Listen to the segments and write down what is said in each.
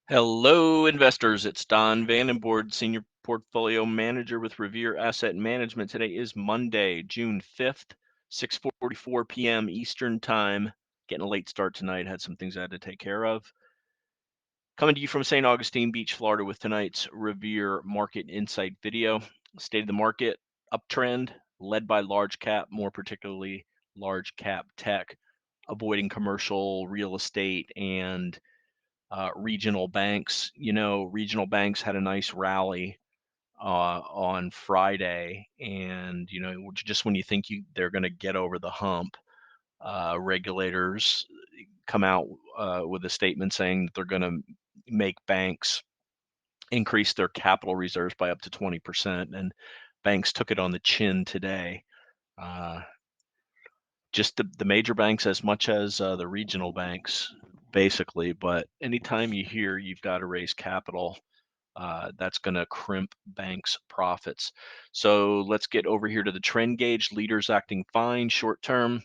Hello, investors. It's Don Vandenbord, Senior Portfolio Manager with Revere Asset Management. Today is Monday, June 5th, 6:44 p.m. Eastern Time. Getting a late start tonight. Had some things I had to take care of. Coming to you from St. Augustine Beach, Florida, with tonight's Revere Market Insight video. State of the market, uptrend, led by large cap, more particularly large cap tech, avoiding commercial real estate and regional banks. Regional banks had a nice rally on Friday, and just when you think they're going to get over the hump, regulators come out with a statement saying that they're going to make banks increase their capital reserves by up to 20%, and banks took it on the chin today. Uh, just the major banks as much as the regional banks, basically. But anytime you hear you've got to raise capital, that's going to crimp banks' profits. So let's get over here to the trend gauge. Leaders acting fine short term.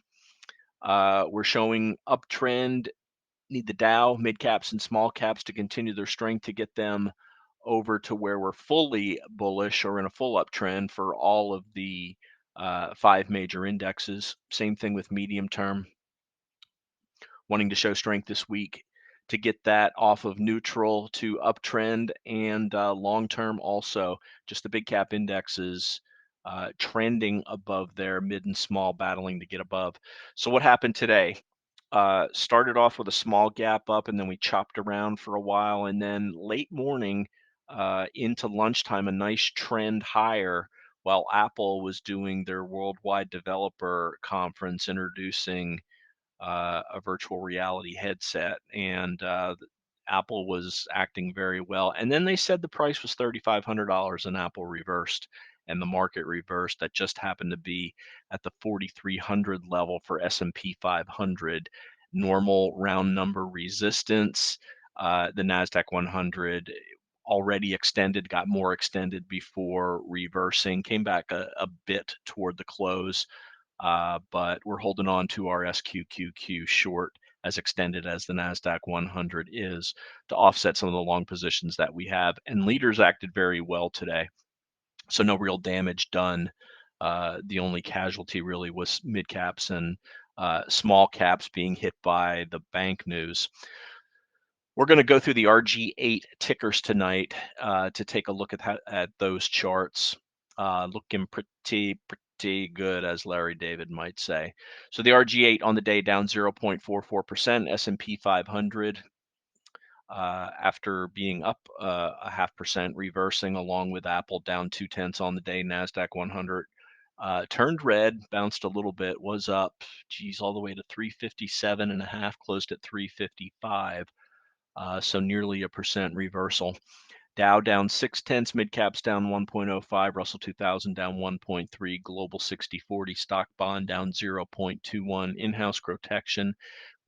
We're showing uptrend. Need the Dow, mid caps, and small caps to continue their strength to get them over to where we're fully bullish or in a full uptrend for all of the five major indexes. Same thing with medium term, wanting to show strength this week to get that off of neutral to uptrend, and long term also just the big cap indexes trending above there, mid and small battling to get above. So what happened today? Started off with a small gap up, and then we chopped around for a while, and then late morning into lunchtime, a nice trend higher while Apple was doing their worldwide developer conference, introducing a virtual reality headset, and Apple was acting very well. And then they said the price was $3,500, and Apple reversed, and the market reversed. That just happened to be at the 4,300 level for S&P 500, normal round number resistance. The Nasdaq 100 already extended, got more extended before reversing, came back a bit toward the close. But we're holding on to our SQQQ short, as extended as the NASDAQ 100 is, to offset some of the long positions that we have. And leaders acted very well today, so no real damage done. The only casualty really was mid caps and small caps being hit by the bank news. We're going to go through the RG-8 tickers tonight to take a look at those charts. Looking pretty good, as Larry David might say. So the RG-8 on the day down 0.44%. S&P 500 after being up a 0.5%, reversing, along with Apple down 0.2 on the day. Nasdaq 100 turned red, bounced a little bit, was up, all the way to 357.5, closed at 355. So nearly a percent reversal. Dow down 0.6, mid caps down 1.05, Russell 2000 down 1.3, global 60/40 stock bond down 0.21, in-house GROTECTION,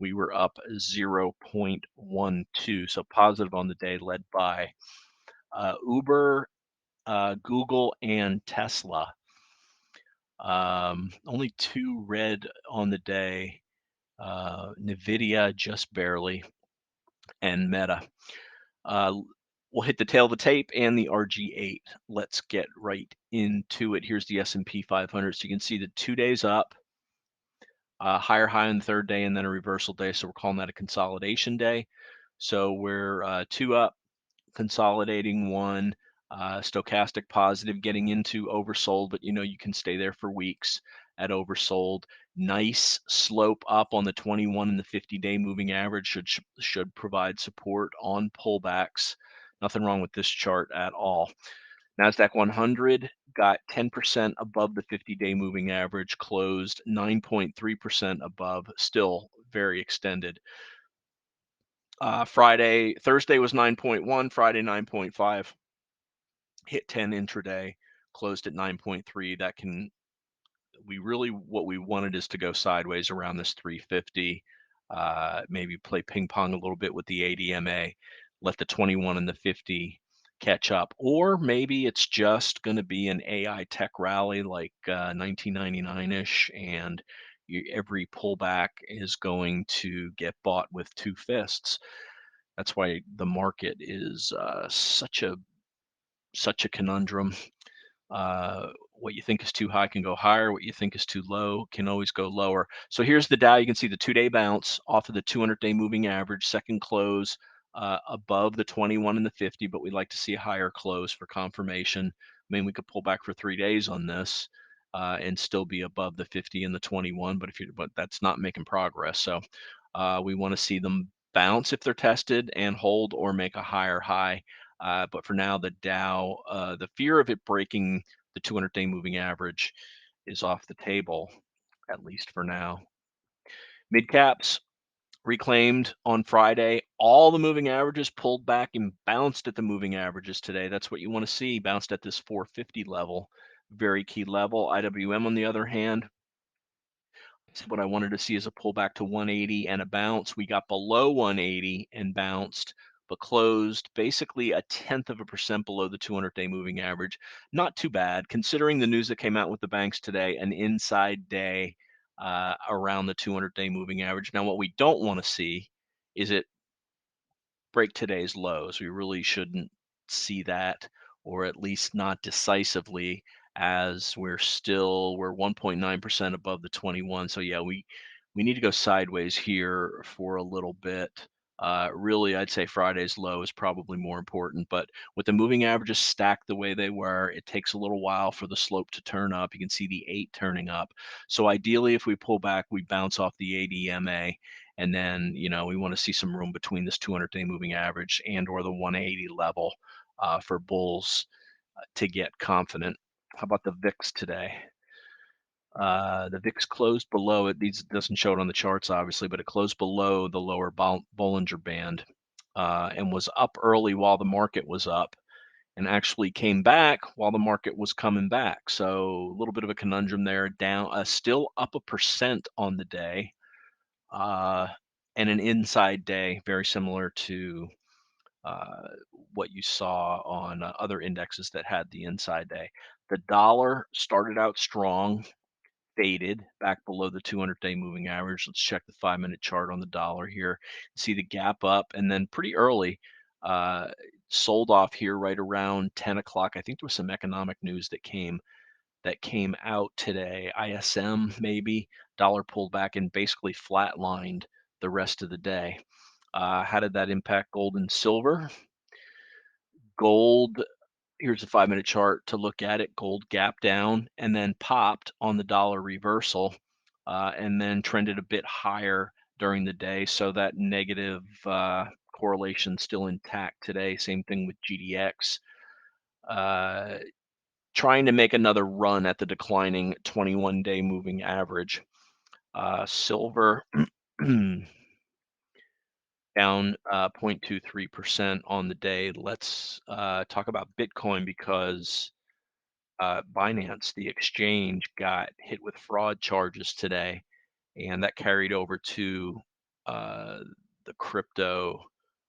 we were up 0.12, so positive on the day, led by Uber, Google, and Tesla. Only two red on the day, Nvidia just barely, and Meta. We'll hit the tail of the tape and the RG-8. Let's get right into it. Here's the S&P 500. So you can see the 2 days up, higher high on the third day, and then a reversal day. So we're calling that a consolidation day. So we're 2 up, consolidating 1, stochastic positive, getting into oversold, but you can stay there for weeks at oversold. Nice slope up on the 21 and the 50-day moving average should provide support on pullbacks. Nothing wrong with this chart at all. Nasdaq 100 got 10% above the 50-day moving average, closed 9.3% above, still very extended. Thursday was 9.1, Friday 9.5, hit 10 intraday, closed at 9.3. What we wanted is to go sideways around this 350, maybe play ping pong a little bit with the ADMA, let the 21 and the 50 catch up, or maybe it's just going to be an AI tech rally like 1999-ish, and every pullback is going to get bought with two fists. That's why the market is such a conundrum. What you think is too high can go higher. What you think is too low can always go lower. So here's the Dow. You can see the 2-day bounce off of the 200-day moving average, second close above the 21 and the 50, but we'd like to see a higher close for confirmation. I mean, we could pull back for 3 days on this and still be above the 50 and the 21, but that's not making progress. So we want to see them bounce if they're tested and hold or make a higher high. But for now, the Dow, the fear of it breaking the 200-day moving average is off the table, at least for now. Mid caps reclaimed on Friday. All the moving averages pulled back and bounced at the moving averages today. That's what you want to see, bounced at this 450 level, very key level. IWM, on the other hand, what I wanted to see is a pullback to 180 and a bounce. We got below 180 and bounced, but closed basically 0.1% below the 200-day moving average. Not too bad, considering the news that came out with the banks today, an inside day around the 200-day moving average. Now, what we don't want to see is it break today's lows. We really shouldn't see that, or at least not decisively, as we're 1.9% above the 21. So yeah, we need to go sideways here for a little bit. Really, I'd say Friday's low is probably more important, but with the moving averages stacked the way they were, it takes a little while for the slope to turn up. You can see the 8 turning up. So ideally, if we pull back, we bounce off the ADMA, and then, we want to see some room between this 200-day moving average and or the 180 level for bulls to get confident. How about the VIX today? The VIX closed below it. These doesn't show it on the charts, obviously, but it closed below the lower Bollinger Band and was up early while the market was up, and actually came back while the market was coming back. So a little bit of a conundrum there. Down, still up 1% on the day, and an inside day, very similar to uh, what you saw on other indexes that had the inside day. The dollar started out strong, faded back below the 200-day moving average. Let's check the 5-minute chart on the dollar here. See the gap up, and then pretty early uh, sold off here right around 10 o'clock. I think there was some economic news that came out today. ISM maybe. Dollar pulled back and basically flatlined the rest of the day. How did that impact gold and silver? Gold, here's a 5-minute chart to look at it. Gold gap down and then popped on the dollar reversal, and then trended a bit higher during the day. So that negative correlation still intact today. Same thing with GDX. Trying to make another run at the declining 21-day moving average. Silver down 0.23% on the day. Let's talk about Bitcoin, because Binance, the exchange, got hit with fraud charges today, and that carried over to uh, the crypto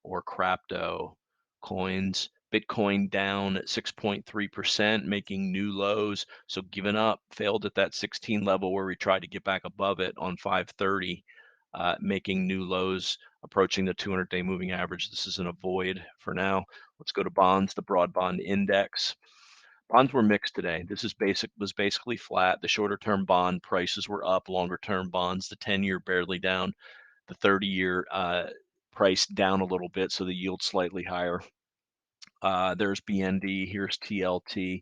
or crapto coins. Bitcoin down at 6.3%, making new lows. So giving up, failed at that 16 level where we tried to get back above it on 530, making new lows, approaching the 200-day moving average. This is an avoid for now. Let's go to bonds, the broad bond index. Bonds were mixed today. This was basically flat. The shorter term bond prices were up, longer term bonds, the 10-year barely down, the 30-year price down a little bit, so the yield slightly higher. There's BND, here's TLT.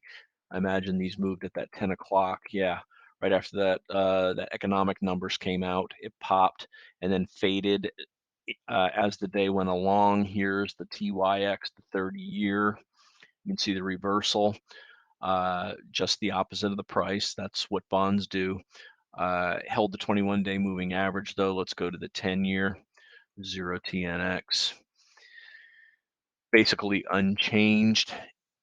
I imagine these moved at that 10 o'clock. Yeah, right after that, the economic numbers came out, it popped and then faded as the day went along. Here's the TYX, the 30-year. You can see the reversal. Just the opposite of the price. That's what bonds do. Held the 21-day moving average, though. Let's go to the 10-year, 0TNX. Basically unchanged.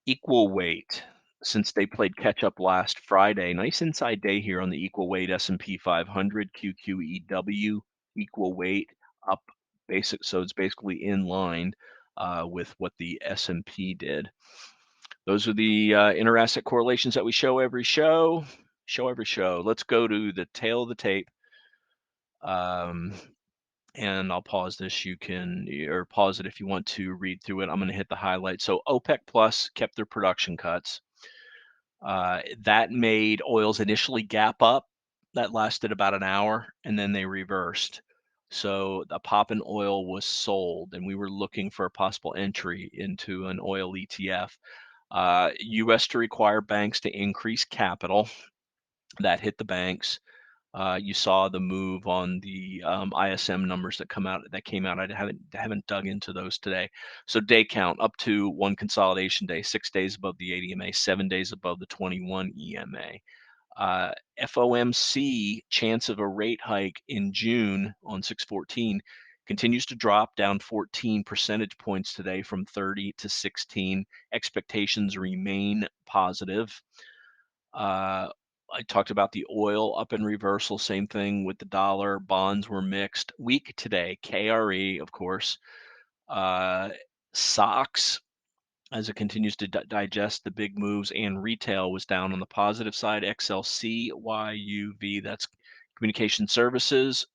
Equal weight since they played catch up last Friday. Nice inside day here on the equal weight S&P 500, QQEW, equal weight up basic. So it's basically in line with what the S&P did. Those are the interasset correlations that we show every show. Let's go to the tail of the tape. and I'll pause this. You can, or pause it if you want to read through it. I'm going to hit the highlights. So OPEC Plus kept their production cuts. That made oils initially gap up. That lasted about an hour, and then they reversed. So the pop in oil was sold, and we were looking for a possible entry into an oil ETF. U.S. to require banks to increase capital. That hit the banks. You saw the move on the ISM numbers that came out. I haven't dug into those today. So day count up to one consolidation day, 6 days above the ADMA, 7 days above the 21 EMA. FOMC chance of a rate hike in June on 6/14 continues to drop, down 14 percentage points today from 30 to 16. Expectations remain positive. I talked about the oil up in reversal, same thing with the dollar. Bonds were mixed. Weak today, KRE, of course. Uh, SOX, as it continues to digest the big moves, and retail was down on the positive side. XLC, YUV, that's communication services.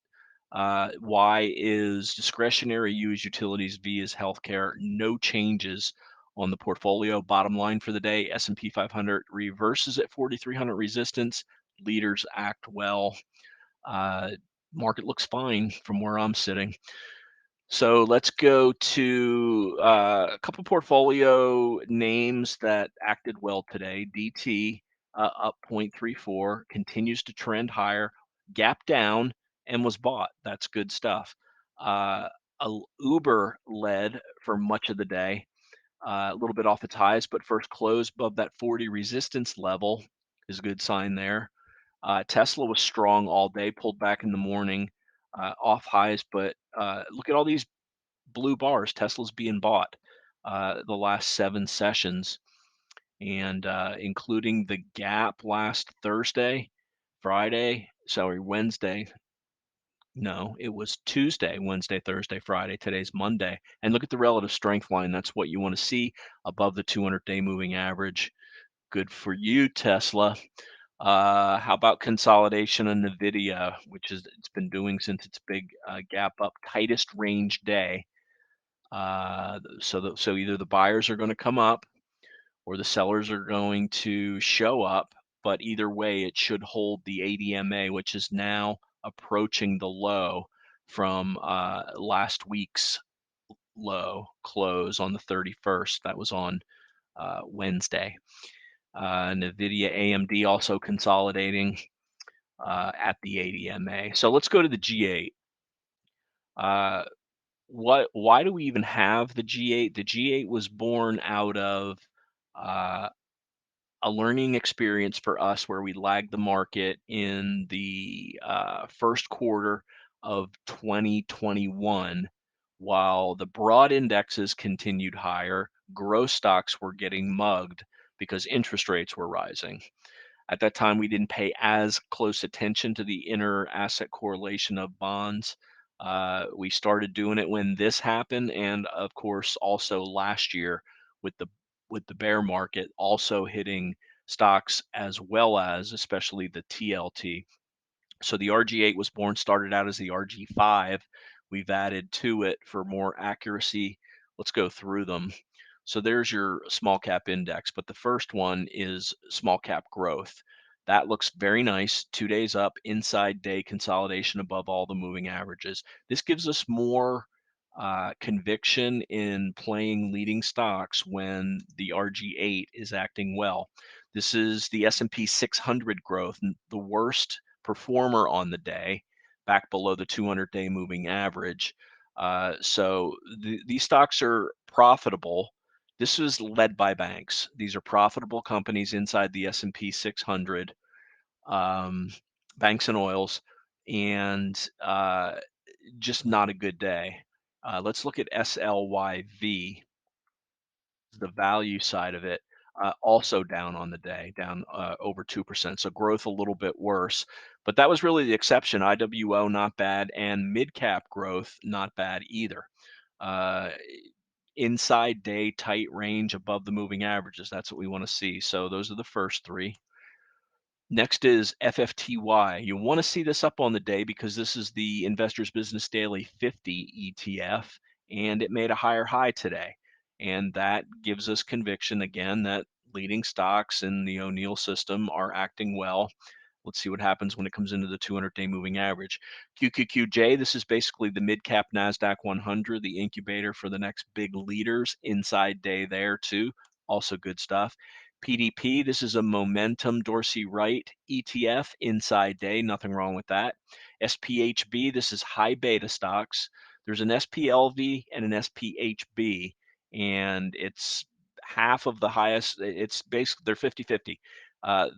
Y is discretionary, U is utilities, V is healthcare. No changes on the portfolio. Bottom line for the day, S&P 500 reverses at 4,300 resistance. Leaders act well. Uh, Market looks fine from where I'm sitting. So let's go to a couple portfolio names that acted well today. DT up 0.34, continues to trend higher, gap down, and was bought. That's good stuff. Uh, Uber led for much of the day, a little bit off its highs, but first close above that 40 resistance level is a good sign there. Tesla was strong all day, pulled back in the morning, off highs, but look at all these blue bars. Tesla's being bought the last 7 sessions, and including the gap last Thursday, Friday, sorry, Wednesday. No, it was Tuesday, Wednesday, Thursday, Friday. Today's Monday. And look at the relative strength line. That's what you want to see above the 200-day moving average. Good for you, Tesla. How about consolidation on NVIDIA, which is it's been doing since its big gap up, tightest range day. So either the buyers are going to come up or the sellers are going to show up, but either way, it should hold the ADMA, which is now approaching the low from last week's low close on the 31st. That was on Wednesday. NVIDIA, AMD also consolidating at the ADMA. So let's go to the G8. Why do we even have the G8? The G8 was born out of uh, a learning experience for us where we lagged the market in the first quarter of 2021. While the broad indexes continued higher, growth stocks were getting mugged because interest rates were rising. At that time, we didn't pay as close attention to the inner asset correlation of bonds. We started doing it when this happened, and of course, also last year with the bear market also hitting stocks as well as especially the TLT. So the RG-8 was born, started out as the RG-5. We've added to it for more accuracy. Let's go through them. So there's your small cap index, but the first one is small cap growth. That looks very nice. 2 days up, inside day consolidation above all the moving averages. This gives us more conviction in playing leading stocks when the RG-8 is acting well. This is the S&P 600 growth, the worst performer on the day, back below the 200-day moving average. So these stocks are profitable. This is led by banks. These are profitable companies inside the S&P 600, banks and oils, and just not a good day. Let's look at SLYV, the value side of it, also down on the day, down over 2%. So growth a little bit worse, but that was really the exception. IWO not bad, and mid cap growth not bad either. Uh, Inside day tight range above the moving averages. That's what we want to see. So those are the first three. Next is FFTY. You want to see this up on the day because this is the Investors Business Daily 50 ETF, and it made a higher high today. And that gives us conviction again that leading stocks in the O'Neill system are acting well. Let's see what happens when it comes into the 200-day moving average. QQQJ, this is basically the mid-cap NASDAQ 100, the incubator for the next big leaders. Inside day there too. Also good stuff. PDP, this is a momentum Dorsey Wright ETF, inside day, nothing wrong with that. SPHB, this is high beta stocks. There's an SPLV and an SPHB, and it's half of the highest. It's basically, they're 50-50.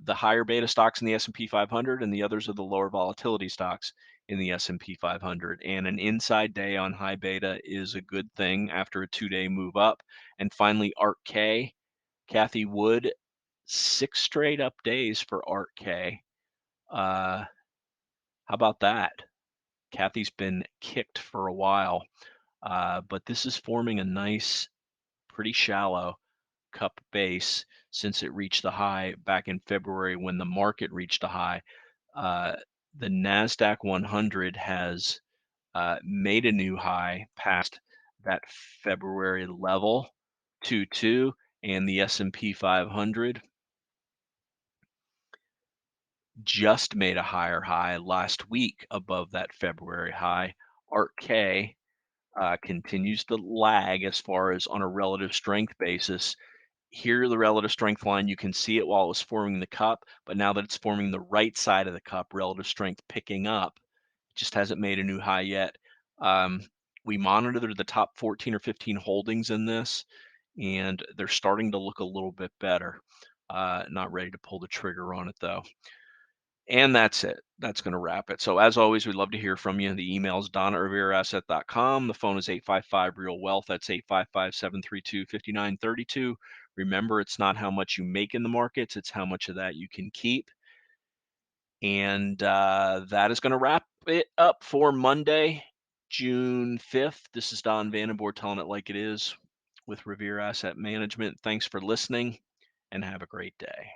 The higher beta stocks in the S&P 500 and the others are the lower volatility stocks in the S&P 500. And an inside day on high beta is a good thing after a 2-day move up. And finally, ARK-K, Kathy Wood, 6 straight up days for ARK-K. How about that? Kathy's been kicked for a while, but this is forming a nice, pretty shallow cup base since it reached the high back in February when the market reached a high. Uh, the NASDAQ 100 has made a new high past that February level, 2.2, and the S&P 500 just made a higher high last week above that February high. ARK-K continues to lag as far as on a relative strength basis. Here, the relative strength line, you can see it while it was forming the cup, but now that it's forming the right side of the cup, relative strength picking up, just hasn't made a new high yet. We monitor the top 14 or 15 holdings in this, and they're starting to look a little bit better. Not ready to pull the trigger on it though. And that's it. That's going to wrap it. So as always, we'd love to hear from you. The email is don@revereasset.com. The phone is 855-REAL-WEALTH. That's 855-732-5932. Remember, it's not how much you make in the markets, it's how much of that you can keep. And that is going to wrap it up for Monday, June 5th. This is Don Vandenbord telling it like it is with Revere Asset Management. Thanks for listening and have a great day.